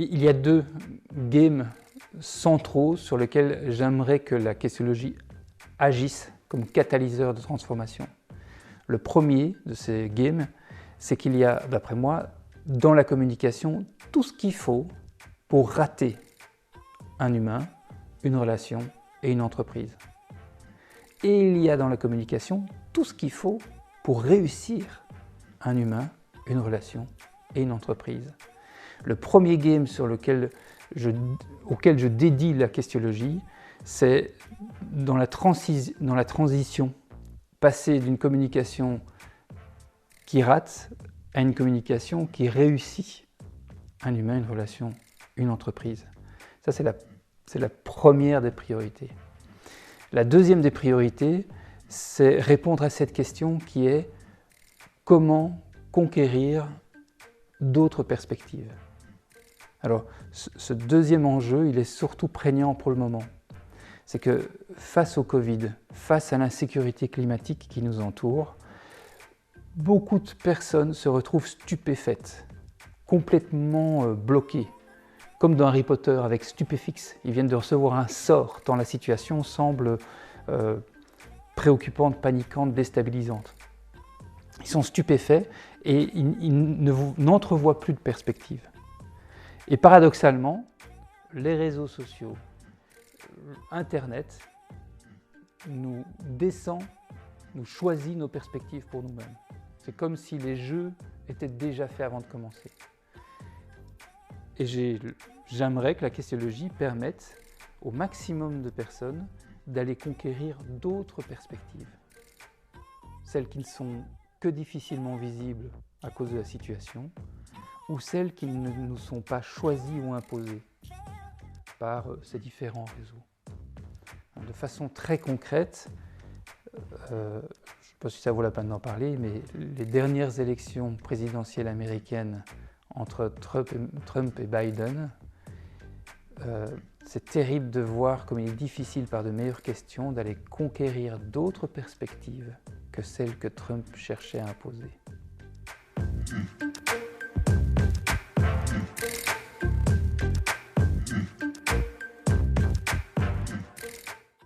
Il y a deux games centraux sur lesquels j'aimerais que la questionnologie agisse comme catalyseur de transformation. Le premier de ces games, c'est qu'il y a, d'après moi, dans la communication, tout ce qu'il faut pour rater un humain, une relation et une entreprise. Et il y a dans la communication tout ce qu'il faut pour réussir un humain, une relation et une entreprise. Le premier game auquel je dédie la questionnologie, c'est dans la transition, passer d'une communication qui rate à une communication qui réussit un humain, une relation, une entreprise. Ça, c'est la première des priorités. La deuxième des priorités, c'est répondre à cette question qui est comment conquérir d'autres perspectives. Alors, ce deuxième enjeu, il est surtout prégnant pour le moment. C'est que face au Covid, face à l'insécurité climatique qui nous entoure, beaucoup de personnes se retrouvent stupéfaites, complètement bloquées. Comme dans Harry Potter avec Stupéfixe, ils viennent de recevoir un sort tant la situation semble préoccupante, paniquante, déstabilisante. Ils sont stupéfaits et ils n'entrevoient plus de perspective. Et paradoxalement, les réseaux sociaux, Internet, nous choisit nos perspectives pour nous-mêmes. C'est comme si les jeux étaient déjà faits avant de commencer. Et j'aimerais que la questionnologie permette au maximum de personnes d'aller conquérir d'autres perspectives. Celles qui ne sont que difficilement visibles à cause de la situation, ou celles qui ne nous sont pas choisies ou imposées par ces différents réseaux. De façon très concrète, je ne sais pas si ça vaut la peine d'en parler, mais les dernières élections présidentielles américaines entre Trump et Biden, c'est terrible de voir comme il est difficile par de meilleures questions d'aller conquérir d'autres perspectives que celles que Trump cherchait à imposer.